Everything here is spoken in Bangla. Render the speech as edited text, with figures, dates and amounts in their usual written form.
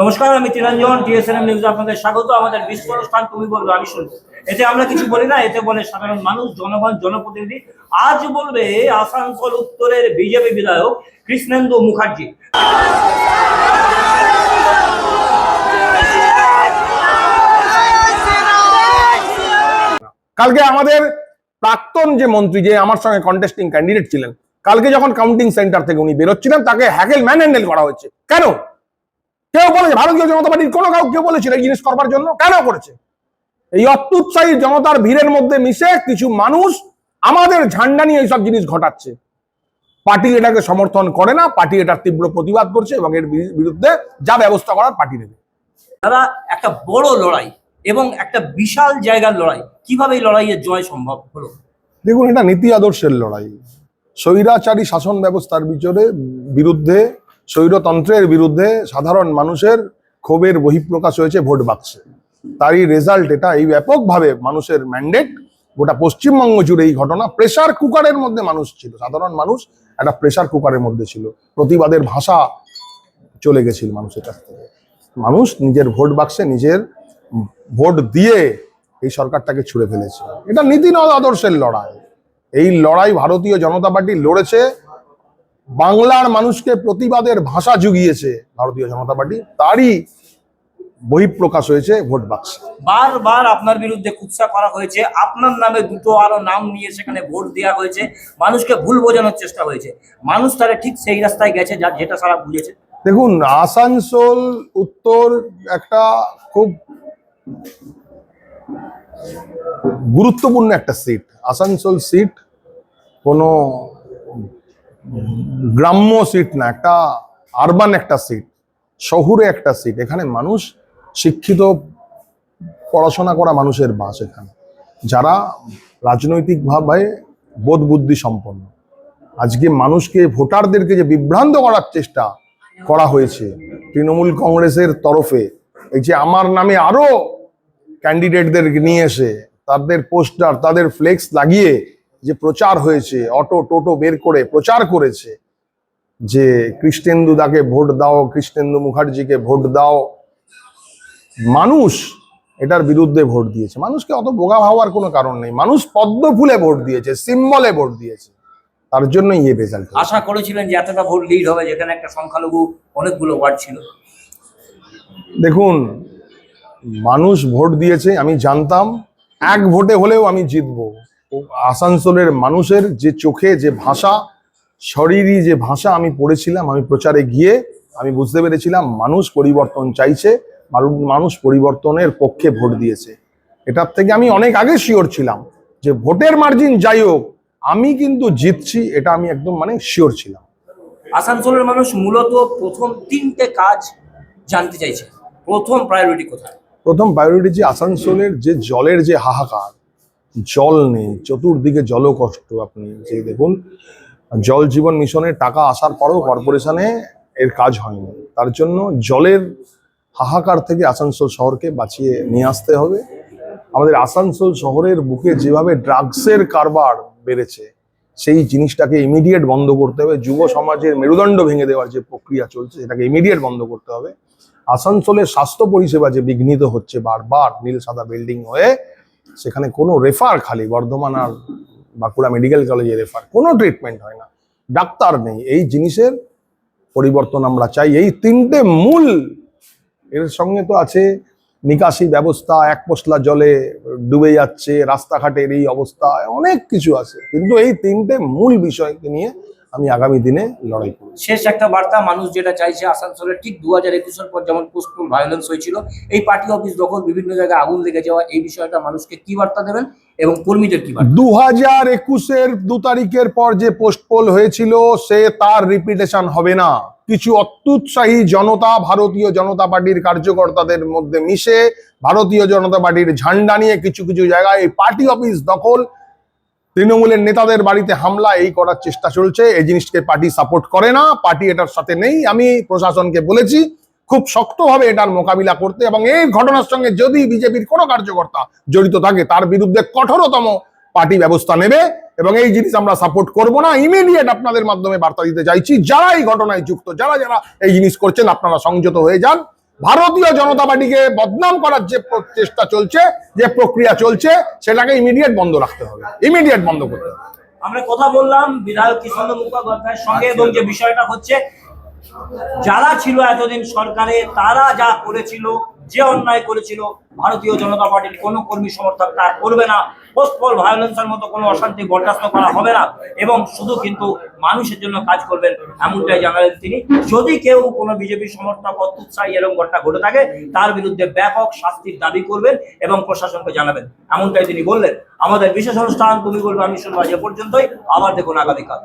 নমস্কার, আমি চিরঞ্জন, টিএসএনএম নিউজে আপনাদের স্বাগত। আমাদের বিশেষ অনুষ্ঠান তুমি বলবে আমি শুনবো। এতে আমরা কিছু বলি না, এতে বলে সাধারণ মানুষ, জনগণ, জনপ্রতিনিধি। আজ বলবে আসানসোল উত্তরের বিজেপি বিধায়ক কৃষ্ণেন্দু মুখার্জি। কালকে আমাদের প্রাক্তন যে মন্ত্রী, যে আমার সঙ্গে কন্টেস্টিং ক্যান্ডিডেট ছিলেন, কালকে যখন কাউন্টিং সেন্টার থেকে উনি বেরোচ্ছিলেন, তাকে হ্যাকেল ম্যানহ্যান্ডেল করা হয়েছে। কেন? কেউ বলেছে ভারতীয় জনতা পার্টির কোনো কেউ বলেছিল এই জিনিস করবার জন্য? কেন করেছে? এই অত্যুৎসাহী জনতার ভিড়ের মধ্যে মিশে কিছু মানুষ আমাদের ঝান্ডা নিয়ে এইসব জিনিস ঘটাচ্ছে। পার্টি এটাকে সমর্থন করে না, পার্টি এটার তীব্র প্রতিবাদ করছে এবং এর বিরুদ্ধে যা ব্যবস্থা করার পার্টি নেবে। তারা একটা বড় লড়াই এবং একটা বিশাল জায়গার লড়াই, কিভাবে এই লড়াইয়ের জয় সম্ভব হলো? দেখুন, এটা নীতি আদর্শের লড়াই। স্বৈরাচারী শাসন ব্যবস্থার বিরুদ্ধে, স্বৈরতন্ত্রের বিরুদ্ধে সাধারণ মানুষের ক্ষোভের বহিঃপ্রকাশ হয়েছে ভোট বাক্সে। তারই রেজাল্ট এটা। এই ব্যাপকভাবে মানুষের ম্যান্ডেট, গোটা পশ্চিমবঙ্গ জুড়ে এই ঘটনা। প্রেসার কুকারের মধ্যে মানুষ ছিল, সাধারণ মানুষ একটা প্রেসার কুকারের মধ্যে ছিল। প্রতিবাদের ভাষা চলে গেছিল মানুষের কাছ থেকে। মানুষ নিজের ভোট বাক্সে নিজের ভোট দিয়ে এই সরকারটাকে ছুড়ে ফেলেছে। এটা নীতি আদর্শের লড়াই। এই লড়াই ভারতীয় জনতা পার্টি লড়েছে, বাংলার মানুষকে প্রতিবাদের ভাষা জুগিয়েছে ভারতীয় জনতা পার্টি। তারই বহিঃপ্রকাশ হয়েছে ভোট বাক্সে। বারবার আপনার বিরুদ্ধে কুৎসা করা হয়েছে, আপনার নামে দুটো আরো নাম নিয়ে সেখানে ভোট দেওয়া হয়েছে, মানুষকে ভুল বোঝানোর চেষ্টা হয়েছে। মানুষ তারা ঠিক সেই রাস্তায় গেছে যেটা সারা বুঝেছে। দেখুন, আসানসোল উত্তর একটা খুব গুরুত্বপূর্ণ একটা সিট। আসানসোল সিট কোনো গ্রাম্য সিট না, একটা আরবান একটা সিট, শহুরে একটা সিট। এখানে মানুষ শিক্ষিত, পড়াশোনা করা মানুষের বাস এখানে, যারা রাজনৈতিকভাবে বোধ বুদ্ধি সম্পন্ন। আজকে মানুষকে, ভোটারদেরকে যে বিভ্রান্ত করার চেষ্টা করা হয়েছে তৃণমূল কংগ্রেসের তরফে, এই যে আমার নামে আরো ক্যান্ডিডেটদের নিয়ে এসে তাদের পোস্টার, তাদের ফ্লেক্স লাগিয়ে যে প্রচার হয়েছে, অটো টোটো বের করে প্রচার করেছে যে কৃষ্ণেন্দু দাকে ভোট দাও, কৃষ্ণেন্দু মুখার্জিকে ভোট দাও, মানুষ এটার বিরুদ্ধে ভোট দিয়েছে। মানুষকে অত বোকা ভাবার কোনো কারণ নেই। মানুষ পদ্ম ফুলে ভোট দিয়েছে, সিম্বলে ভোট দিয়েছে, তার জন্যই এই রেজাল্ট। আশা করেছিলেন যে এতটা ভোট লিড হবে, যেখানে একটা সংখ্যালঘু অনেকগুলো ওয়ার্ড ছিল? দেখুন, মানুষ ভোট দিয়েছে, আমি জানতাম এক ভোটে হলেও আমি জিতবো। আসানসোলের মানুষের যে চোখে যে ভাষা, শরীরী যে ভাষা আমি পড়েছিলাম, আমি প্রচারে গিয়ে আমি বুঝতে পেরেছিলাম মানুষ পরিবর্তন চাইছে, মানুষ পরিবর্তনের পক্ষে ভোট দিয়েছে। এটার থেকে আমি অনেক আগে শিওর ছিলাম যে ভোটের মার্জিন যাই হোক আমি কিন্তু জিতছি, এটা আমি একদম শিওর ছিলাম। আসানসোলের মানুষ মূলত প্রথম তিনটে কাজ জানতে চাইছে। প্রথম প্রায়োরিটি কোথায়? প্রথম প্রায়োরিটি যে আসানসোলের যে জলের যে হাহাকার, জল নেই, চতুর্দিকে জলকষ্ট। আপনি যে দেখুন, জল জীবন মিশনের টাকা আসার পরেও কর্পোরেশনে এর কাজ হয়নি। তার জন্য জলের হাহাকার থেকে আসানসোল শহরকে বাঁচিয়ে নিয়ে আসতে হবে। আমাদের আসানসোল শহরের বুকে যেভাবে ড্রাগসের কারবার বেড়েছে, সেই জিনিসটাকে ইমিডিয়েট বন্ধ করতে হবে। যুব সমাজের মেরুদণ্ড ভেঙে দেওয়ার যে প্রক্রিয়া চলছে, সেটাকে ইমিডিয়েট বন্ধ করতে হবে। আসানসোলের স্বাস্থ্য পরিষেবা যে বিঘ্নিত হচ্ছে বারবার, নীল সাদা বিল্ডিং হয়ে, সেখানে কোনো রেফার, খালি বর্ধমান আর বাঁকুড়া মেডিকেল কলেজে রেফার, কোনো ট্রিটমেন্ট হয় না, ডাক্তার নেই। এই জিনিসের পরিবর্তন আমরা চাই। এই তিনটে মূল, এর সঙ্গে তো আছে নিকাশি ব্যবস্থা, এক পশলা জলে ডুবে যাচ্ছে, রাস্তাঘাটের এই অবস্থা, অনেক কিছু আছে। কিন্তু এই তিনটে মূল বিষয়কে নিয়ে আমি আগামী দিনে লড়াই করব। শেষ একটা বার্তা, মানুষ যেটা চাইছে আসানসোলের ঠিক 2021-এর পর যেমন পোস্টপোন ভায়োলেন্স হয়েছিল, এই পার্টি অফিস দখল, বিভিন্ন জায়গায় আগুন লেগে যাওয়া, এই বিষয়টা মানুষকে কি বার্তা দেবেন এবং কর্মীদের কি বার্তা? 2021-এর 2 তারিখের পর যে পোস্টপোল হয়েছিল, সে তার রিপিটেশন হবে না। কিছু অত্যুৎসাহী জনতা ভারতীয় জনতা পার্টির কার্যকর্তাদের মধ্যে মিশে ভারতীয় জনতা পার্টির ঝান্ডা নিয়ে কিছু কিছু জায়গায় এই পার্টি অফিস দখল, তৃণমূলের নেতাদের বাড়িতে হামলা, এই করার চেষ্টা চলছে। এই জিনিসকে পার্টি সাপোর্ট করে না, পার্টি এটার সাথে নেই। আমি প্রশাসনকে বলেছি খুব শক্তভাবে এটার মোকাবিলা করতে, এবং এই ঘটনার সঙ্গে যদি বিজেপির কোনো কার্যকর্তা জড়িত থাকে তার বিরুদ্ধে কঠোরতম পার্টি ব্যবস্থা নেবে। এবং এই জিনিস আমরা সাপোর্ট করব না। ইমিডিয়েট আপনাদের মাধ্যমে বার্তা দিতে চাইছি, যারা এই ঘটনায় যুক্ত, যারা যারা এই জিনিস করছেন, আপনারা সংযত হয়ে যান। ভারতীয় জনতা পার্টিকে বদনাম করার যে চেষ্টা চলছে, যে প্রক্রিয়া চলছে, সেটাকে ইমিডিয়েট বন্ধ রাখতে হবে, ইমিডিয়েট বন্ধ করতে হবে। আমরা কথা বললাম বিধায়ক কৃষ্ণেন্দু মুখোপাধ্যায়ের সঙ্গে, এবং যে বিষয়টা হচ্ছে যারা ছিল এতদিন সরকারে তারা যা করেছিল, যে অন্যায় করেছিল, ভারতীয় জনতা পার্টির কোনো কর্মী সমর্থক তা করবে না। পোস্টপল ভায়োলেন্সের মতো কোনো অশান্তি বরদাস্ত করা হবে না, এবং শুধু কিন্তু মানুষের জন্য কাজ করবেন এমনটাই জানালেন তিনি। যদি কেউ কোনো বিজেপি সমর্থক অত্যুৎসাহী এরকম ঘটনা ঘটে থাকে, তার বিরুদ্ধে ব্যাপক শাস্তির দাবি করবেন এবং প্রশাসনকে জানাবেন, এমনটাই তিনি বললেন। আমাদের বিশেষ অনুষ্ঠান তুমি বলবে আমি শুনবো আজ এ পর্যন্তই। আবার দেখুন আগামীকাল।